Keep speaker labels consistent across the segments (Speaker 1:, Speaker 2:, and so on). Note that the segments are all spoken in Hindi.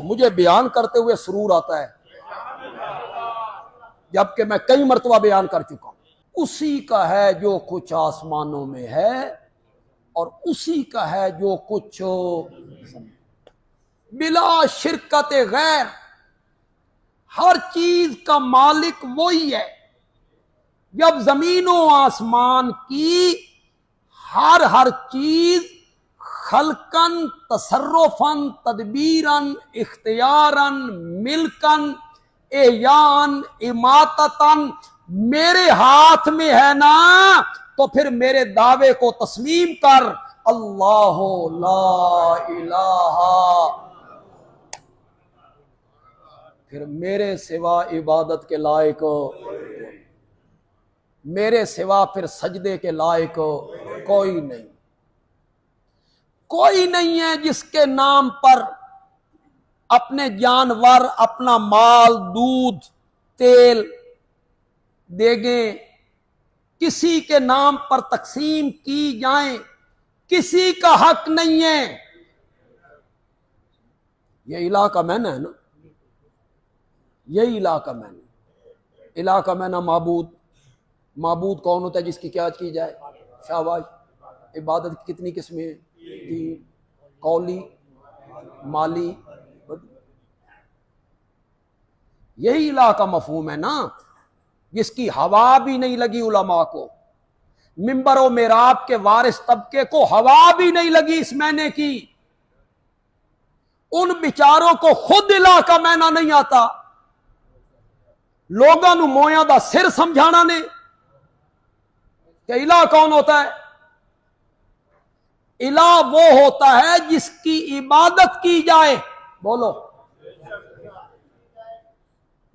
Speaker 1: मुझे बयान करते हुए सुरूर आता है, जबकि मैं कई मर्तबा बयान कर चुका हूं। उसी का है जो कुछ आसमानों में है और उसी का है जो कुछ बिला शिरकत गैर। हर चीज का मालिक वही है। जब जमीनों आसमान की हर चीज खलकन, तसर्रुफन, तदबीरन, इख्तियारन, मिल्कन, एयान, इमाततन मेरे हाथ में है ना, तो फिर मेरे दावे को तस्लीम कर। अल्लाह ला इलाहा, फिर मेरे सिवा इबादत के लायक, मेरे सिवा फिर सजदे के लायक कोई नहीं। कोई नहीं है जिसके नाम पर अपने जानवर, अपना माल, दूध, तेल देगे किसी के नाम पर तकसीम की जाए, किसी का हक नहीं है। ये इलाका मैंने है ना, यही इलाका मैंने। इलाका मैंने माबूद। माबूद कौन होता है? जिसकी क्या की जाए? शाबाश। इबादत की कितनी किस्में हैं? कौली, माली। यही इलाका मफहूम है ना, जिसकी हवा भी नहीं लगी उलमा को। मिंबर और मेराब के वारिस तबके को हवा भी नहीं लगी इस महीने की। उन बिचारों को खुद इलाका महीना नहीं आता। लोगों को मोया दा सिर समझाना ने कि इला कौन होता है? इला वो होता है जिसकी इबादत की जाए। बोलो।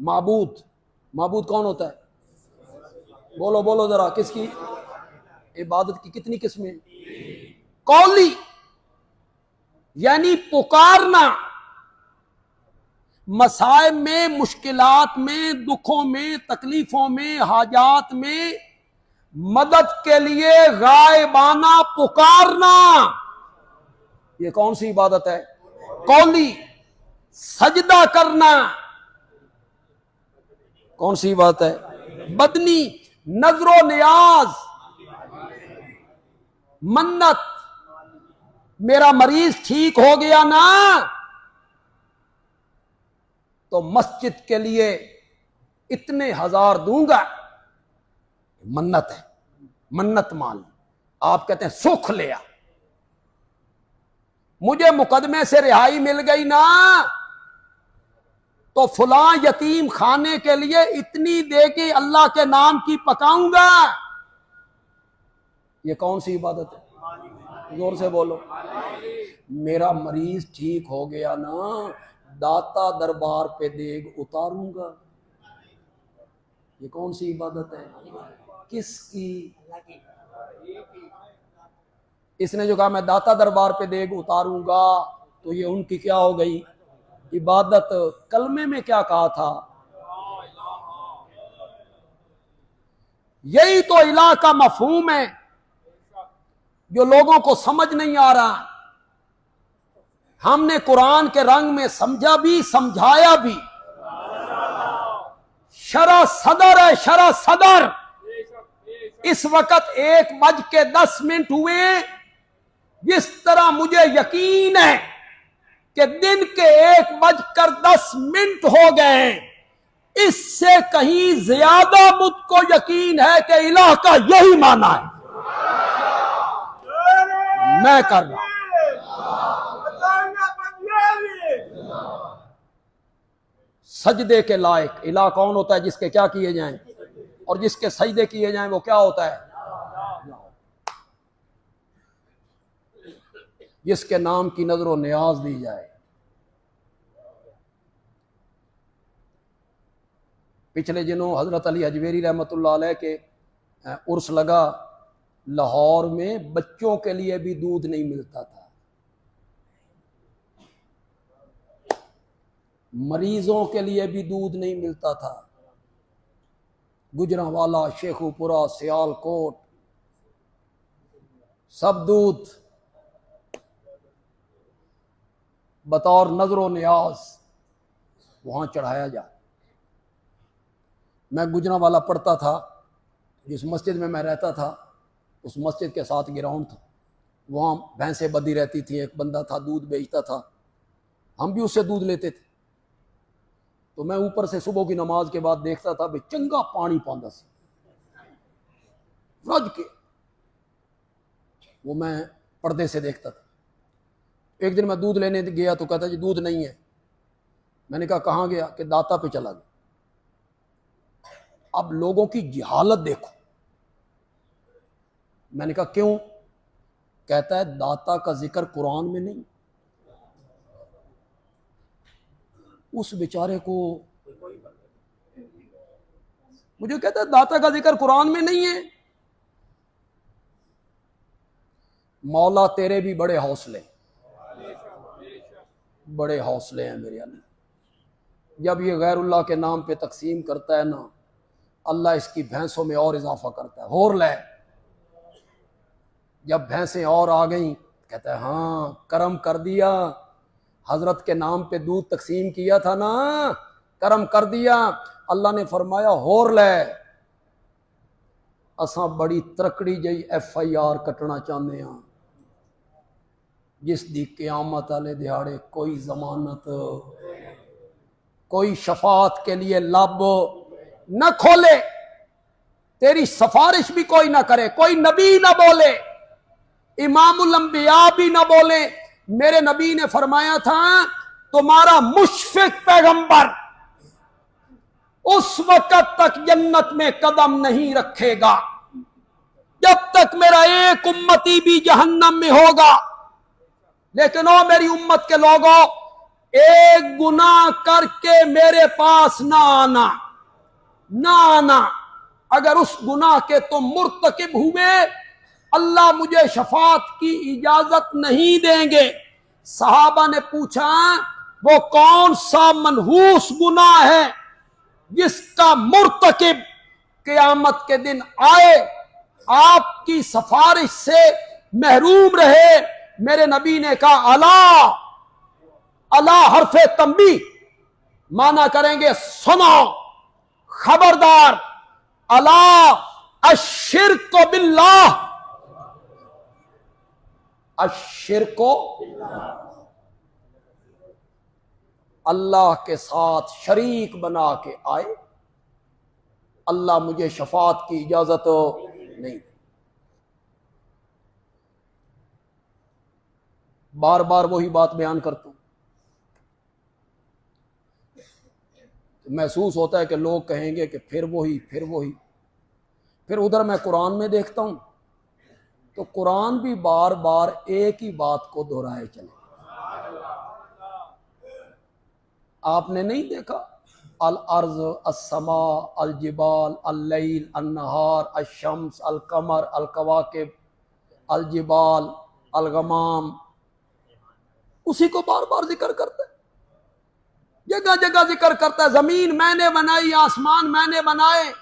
Speaker 1: माबूद, माबूद कौन होता है? बोलो बोलो जरा, किसकी इबादत की कितनी किस्में? कौली यानी पुकारना, मसाइब में, मुश्किलात में, दुखों में, तकलीफों में, हाजात में मदद के लिए गायबाना पुकारना, ये कौन सी इबादत है? कौली। सजदा करना कौन सी बात है? बदनी। नजरो नियाज, मन्नत, मेरा मरीज ठीक हो गया ना तो मस्जिद के लिए इतने हजार दूंगा, मन्नत है। मन्नत मान, आप कहते हैं सुख लिया। मुझे मुकदमे से रिहाई मिल गई ना तो फुला यतीम खाने के लिए इतनी दे के अल्लाह के नाम की पकाऊंगा। ये कौन सी इबादत है? जोर से बोलो। मेरा मरीज ठीक हो गया ना, दाता दरबार पे देग उतारूंगा। ये कौन सी इबादत है? किसकी? इसने जो कहा मैं दाता दरबार पे देग उतारूंगा, तो ये उनकी क्या हो गई? इबादत। कलमे में क्या कहा था? यही तो इलाह का मफहूम है जो लोगों को समझ नहीं आ रहा। हमने कुरान के रंग में समझा भी, समझाया भी। शरा सदर है, शरा सदर। इस वक्त 1:10 हुए। जिस तरह मुझे यकीन है कि दिन के 1:10 हो गए, इससे कहीं ज्यादा मुझको यकीन है कि इलाह का यही माना है। मैं कर रहा हूं। सजदे के लायक इलाह कौन होता है? जिसके क्या किए जाएं और जिसके सजदे किए जाएं वो क्या होता है? जिसके नाम की नजर नियाज दी जाए। पिछले दिनों हजरत अली अजमेरी रहमतुल्लाह अलैह के उर्स लगा। लाहौर में बच्चों के लिए भी दूध नहीं मिलता था, मरीजों के लिए भी दूध नहीं मिलता था। गुजरांवाला, शेखुपुरा, सियालकोट, सब दूध। बतौर नजरो न्याज वहां चढ़ाया जाए। मैं गुजरांवाला पढ़ता था, जिस मस्जिद में मैं रहता था उस मस्जिद के साथ ग्राउंड था, वहाँ भैंसें बंधी रहती थी। एक बंदा था दूध बेचता था, हम भी उससे दूध लेते थे। तो मैं ऊपर से सुबह की नमाज के बाद देखता था भाई चंगा पानी पांदा सी रज के, वो मैं पर्दे से देखता था। एक दिन मैं दूध लेने गया तो कहता जी दूध नहीं है। मैंने कहा कहाँ गया? कि दाता पे चला गया। अब लोगों की जहालत देखो। मैंने कहा क्यों? कहता है दाता का जिक्र कुरान में नहीं। उस बेचारे को मुझे कहता है दाता का जिक्र कुरान में नहीं है। मौला तेरे भी बड़े हौसले, बड़े हौसले हैं मेरे अल्लाह। जब ये गैरुल्लाह के नाम पे तकसीम करता है ना, अल्लाह इसकी भैंसों में और इजाफा करता है। होर ले, जब भैंसें और आ गई कहता है हाँ करम कर दिया, हजरत के नाम पे दूध तकसीम किया था ना, करम कर दिया। अल्लाह ने फरमाया होर ले, असा बड़ी तरकड़ी जई FIR कटना चाहते हैं, जिस दी क़यामत वाले दिहाड़े कोई जमानत, कोई शफात के लिए लब न खोले, तेरी सिफारिश भी कोई ना करे, कोई नबी ना बोले, इमामुल अंबिया भी ना बोले। मेरे नबी ने फरमाया था तुम्हारा मुशफिक पैगंबर उस वक्त तक जन्नत में कदम नहीं रखेगा जब तक मेरा एक उम्मती भी जहन्नम में होगा। लेकिन ओ मेरी उम्मत के लोगों, एक गुनाह करके मेरे पास ना आना, ना आना। अगर उस गुनाह के तुम मुर्तकिब हुए, अल्लाह मुझे शफात की इजाजत नहीं देंगे। सहाबा ने पूछा वो कौन सा मनहूस गुनाह है जिसका मुर्तकिब क़यामत के दिन आए आपकी सिफारिश से महरूम रहे? मेरे नबी ने कहा अला, अला हरफे तंबी, माना करेंगे सुनो, खबरदार, अला अश्शिर्क बिल्लाह, अश्शिर्क अल्लाह के साथ शरीक बना के आए, अल्लाह मुझे शफात की इजाजत नहीं। बार बार वही बात बयान करता हूं। महसूस होता है कि लोग कहेंगे कि फिर वही फिर वही। फिर उधर मैं कुरान में देखता हूं तो कुरान भी बार बार एक ही बात को दोहराए चले। आपने नहीं देखा अल अर्ज अस्समा अल जिबाल अल लैल अल नहार अल शम्स अल कमर अल कवाकिब अल जिबाल अल गमाम, उसी को बार बार जिक्र करता है, जगह जगह जिक्र करता है। जमीन मैंने बनाई, आसमान मैंने बनाए,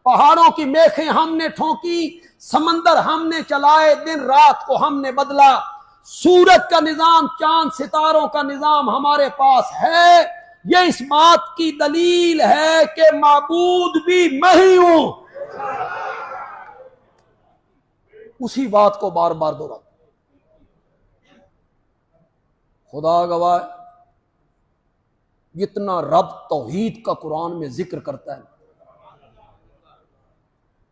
Speaker 1: पहाड़ों की मेखें हमने ठोकी, समंदर हमने चलाए, दिन रात को हमने बदला, सूरज का निजाम, चांद सितारों का निजाम हमारे पास है। ये इस बात की दलील है कि माबूद भी मैं ही हूं। उसी बात को बार बार दोहरा। खुदा गवाह, जितना रब तौहीद का कुरान में जिक्र करता है,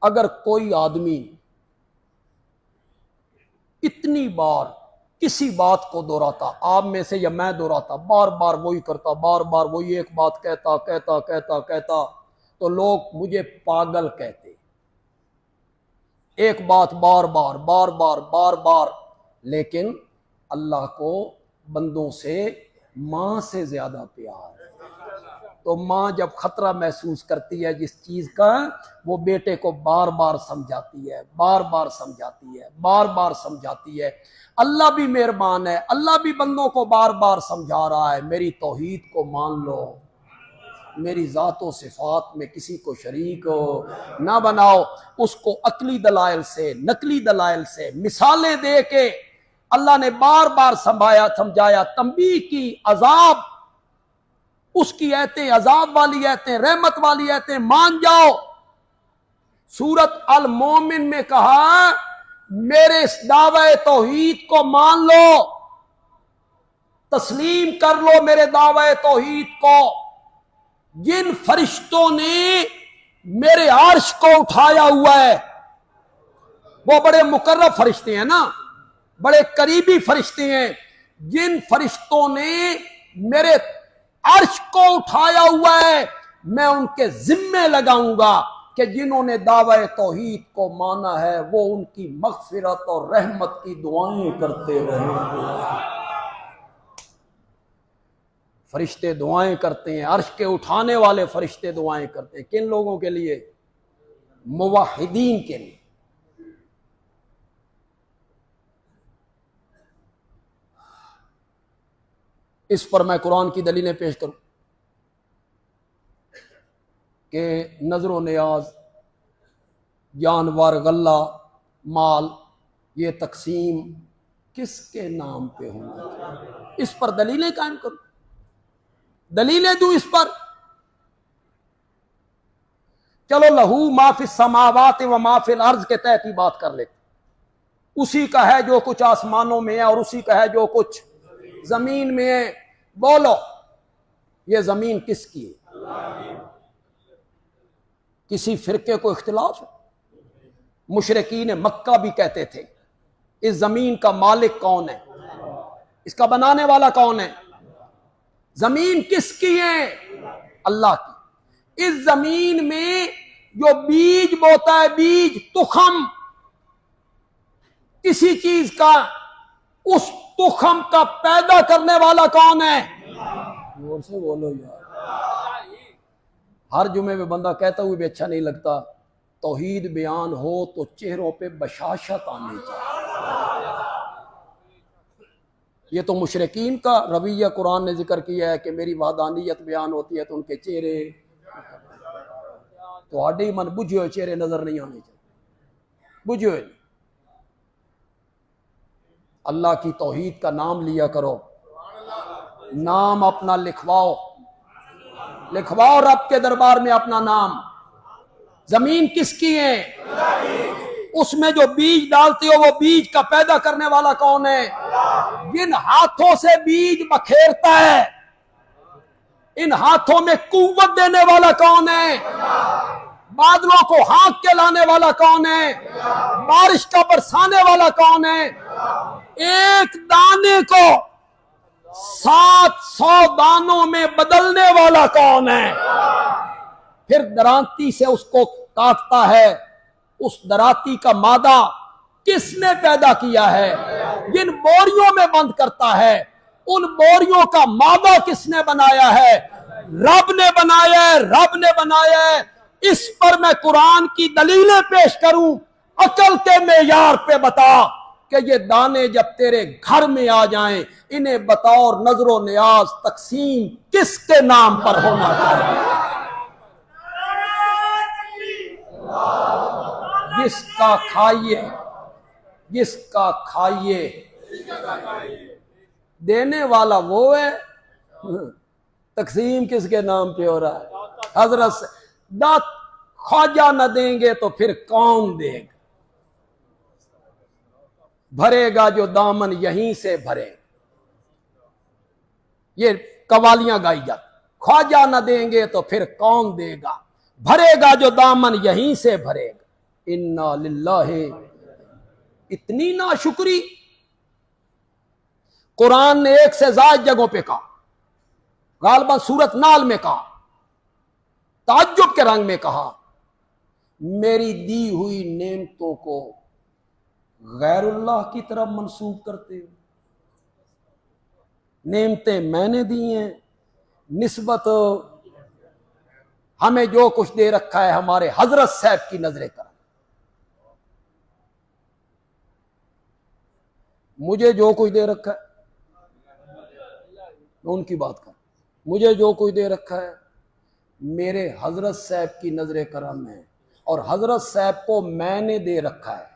Speaker 1: अगर कोई आदमी इतनी बार किसी बात को दोहराता, आप में से या मैं दोहराता, बार बार वही करता, बार बार वही एक बात कहता कहता कहता कहता, तो लोग मुझे पागल कहते। एक बात बार बार बार बार बार बार। लेकिन अल्लाह को बंदों से मां से ज्यादा प्यार। तो माँ जब खतरा महसूस करती है जिस चीज का, वो बेटे को बार बार समझाती है, बार बार समझाती है, बार बार समझाती है। अल्लाह भी मेहरबान है, अल्लाह भी बंदों को बार बार समझा रहा है, मेरी तौहीद को मान लो, मेरी ज़ातो सिफात में किसी को शरीक ना बनाओ। उसको अकली दलाइल से, नकली दलाइल से, मिसालें दे के अल्लाह ने बार बार समझाया, तंबीह की, अजाब, उसकी आयतें, अजाब वाली आयतें, रहमत वाली आयतें मान जाओ। सूरत अल मोमिन में कहा, मेरे इस दावे तौहीद को मान लो, तस्लीम कर लो मेरे दावे तौहीद को। जिन फरिश्तों ने मेरे अर्श को उठाया हुआ है, वो बड़े मुकर्रब फरिश्ते हैं ना, बड़े करीबी फरिश्ते हैं। जिन फरिश्तों ने मेरे अर्श को उठाया हुआ है, मैं उनके जिम्मे लगाऊंगा कि जिन्होंने दावे तौहीद को माना है वो उनकी मगफिरत और रहमत की दुआएं करते रहेंगे। फरिश्ते दुआएं करते हैं, अर्श के उठाने वाले फरिश्ते दुआएं करते हैं। किन लोगों के लिए? मुवाहिदीन के लिए। इस पर मैं कुरान की दलीलें पेश करूं कि नजर नियाज, जानवर, गल्ला, माल, ये तकसीम किसके नाम पे होना, इस पर दलीलें कायम करूं, दलीलें दूं इस पर। चलो लहू माफिस समावात व माफिल अर्ज के तहत ही बात कर लेते। उसी का है जो कुछ आसमानों में है और उसी का है जो कुछ जमीन में है। बोलो, ये जमीन किसकी है? किसी फिरके को इख्तिलाफ है? मुशरिकीन मक्का भी कहते थे, इस जमीन का मालिक कौन है, इसका बनाने वाला कौन है? जमीन किसकी है? अल्लाह की। इस जमीन में जो बीज बोता है, बीज, तुखम किसी चीज का, उस तुखम का पैदा करने वाला कौन है? जोर से बोलो यार। हर जुमे में बंदा कहता हुआ भी अच्छा नहीं लगता, तौहीद बयान हो तो चेहरों पे बशाशत आनी चाहिए। ये तो मुशरिकीन का रवैया कुरान ने जिक्र किया है कि मेरी वादानियत बयान होती है तो उनके चेहरे, तो आडे मन बुझे चेहरे नजर नहीं आने चाहिए, बुझे। अल्लाह की तौहीद का नाम लिया करो, नाम अपना लिखवाओ, लिखवाओ रब के दरबार में अपना नाम। जमीन किसकी है? उसमें जो बीज डालते हो वो बीज का पैदा करने वाला कौन है? जिन हाथों से बीज बखेरता है, इन हाथों में कुव्वत देने वाला कौन है? बादलों को हाँक के लाने वाला कौन है? बारिश का बरसाने वाला कौन है? एक दाने को 700 दानों में बदलने वाला कौन है? फिर दरांती से उसको काटता है, उस दराती का मादा किसने पैदा किया है? जिन बोरियों में बंद करता है, उन बोरियों का मादा किसने बनाया है? रब ने बनाया है, रब ने बनाया है। इस पर मैं कुरान की दलीलें पेश करूं, अकल के मेयार पे बता कि ये दाने जब तेरे घर में आ जाएं, इन्हें बताओ नजरो नियाज तकसीम किसके नाम पर होना चाहिए? जिसका खाइए, जिसका खाइए, देने वाला वो है। तकसीम किसके नाम पे हो रहा है? हजरत से। दात ख्वाजा न देंगे तो फिर कौन देगा? भरेगा जो दामन यहीं से भरे। ये कवालियां गाई जाती, ख्वाजा न देंगे तो फिर कौन देगा, भरेगा जो दामन यहीं से भरेगा। इन्ना लिल्लाहि। इतनी नाशुक्री कुरान ने एक से ज्यादा जगहों पे कहा, गालबन सूरत नाल में कहा, ताज्जुब के रंग में कहा, मेरी दी हुई नेमतों को गैरुल्लाह की तरफ मंसूब करते हो। नेमतें मैंने दी हैं, निस्बत हमें जो कुछ दे रखा है हमारे हजरत साहब की नजरे कर। मुझे जो कुछ दे रखा है, उनकी बात कर, मुझे जो कुछ दे रखा है मेरे हजरत साहब की नजरे करम है, और हजरत साहब को मैंने दे रखा है।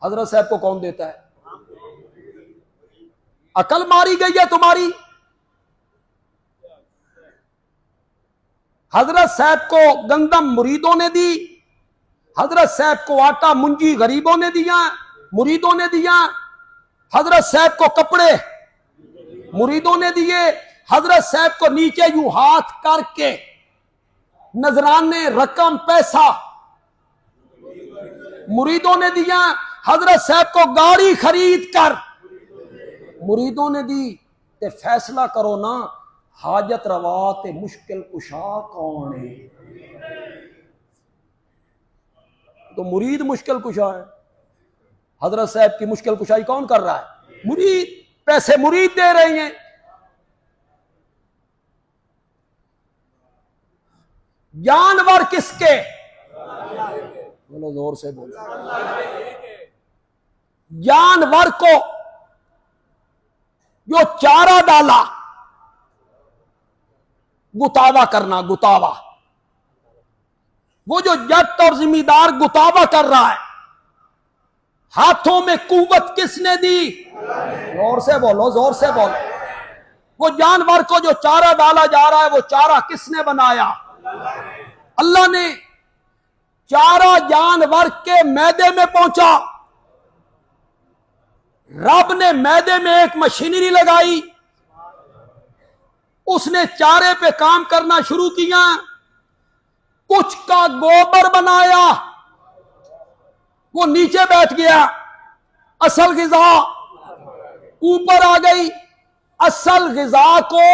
Speaker 1: हजरत साहब को कौन देता है? अकल मारी गई है तुम्हारी। हजरत साहब को गंदम मुरीदों ने दी, हजरत साहब को आटा मुंजी गरीबों ने दिया, मुरीदों ने दिया। हजरत साहब को कपड़े मुरीदों ने दिए, हजरत साहब को नीचे यूं हाथ करके नजराने रकम पैसा मुरीदों ने दिया, हजरत साहब को गाड़ी खरीद कर मुरीदों ने दी। ते फैसला करो ना, हाजत रवा ते मुश्किल कुशा कौन है? तो मुरीद मुश्किल कुशा है। हजरत साहब की मुश्किल कुशाई कौन कर रहा है? मुरीद। पैसे मुरीद दे रहे हैं। जानवर किसके? बोलो जोर से बोलो। जानवर को जो चारा डाला, गुतावा करना, गुतावा, वो जो जट और जिम्मेदार गुतावा कर रहा है, हाथों में कुव्वत किसने दी? जोर से बोलो, जोर से बोलो। वो जानवर को जो चारा डाला जा रहा है, वो चारा किसने बनाया? अल्लाह ने। चारा जानवर के मैदे में पहुंचा, रब ने मैदे में एक मशीनरी लगाई, उसने चारे पे काम करना शुरू किया, कुछ का गोबर बनाया, वो नीचे बैठ गया, असल गिजा ऊपर आ गई। असल गिजा को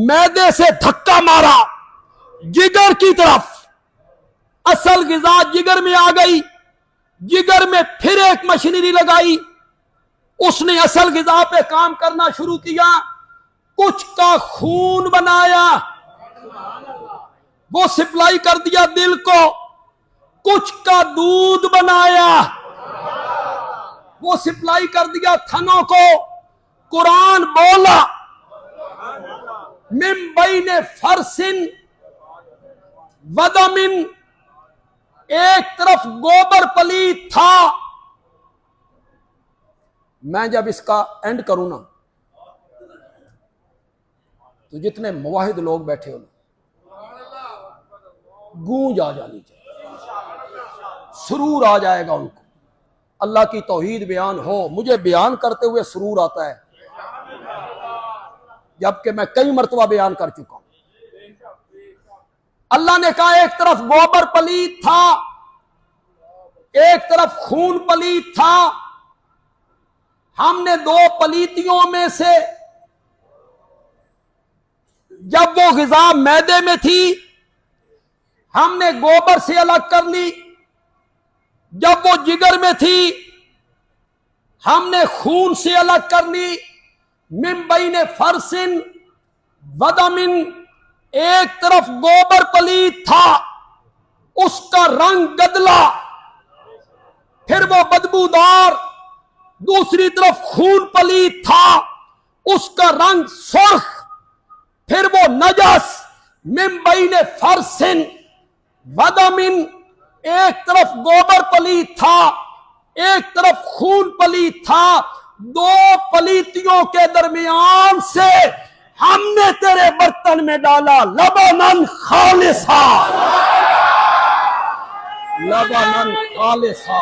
Speaker 1: मैदे से धक्का मारा जिगर की तरफ, असल गिजा जिगर में आ गई, जिगर में फिर एक मशीनरी लगाई, उसने असल गिजा पे काम करना शुरू किया, कुछ का खून बनाया, वो सप्लाई कर दिया दिल को, कुछ का दूध बनाया, वो सप्लाई कर दिया थनों को। कुरान बोला मिन बैने फरसिन वदमिन, एक तरफ गोबर पलीत था। मैं जब इसका एंड करूं ना, तो जितने मुवाहिद लोग बैठे हो गूंज आ जानी चाहिए, सुरूर आ जाएगा उनको। अल्लाह की तौहीद बयान हो, मुझे बयान करते हुए सुरूर आता है, जबकि मैं कई मर्तबा बयान कर चुका हूं। अल्लाह ने कहा एक तरफ गोबर पलीत था, एक तरफ खून पलीत था, हमने दो पलीतियों में से, जब वो गिजा मैदे में थी हमने गोबर से अलग कर ली, जब वो जिगर में थी हमने खून से अलग कर ली। मिन बैने फरसिन वदमिन, एक तरफ गोबर पलीत था, उसका रंग गदला, फिर वो बदबूदार, दूसरी तरफ खून पलीत था, उसका रंग सुर्ख, फिर वो नजस। मिन बैने फरसिन वदमिन, एक तरफ गोबर पलीत था, एक तरफ खून पलीत था, दो पलीतियों के दरमियान से हमने तेरे बर्तन में डाला लबनन खालिसा, लबनन खालिसा।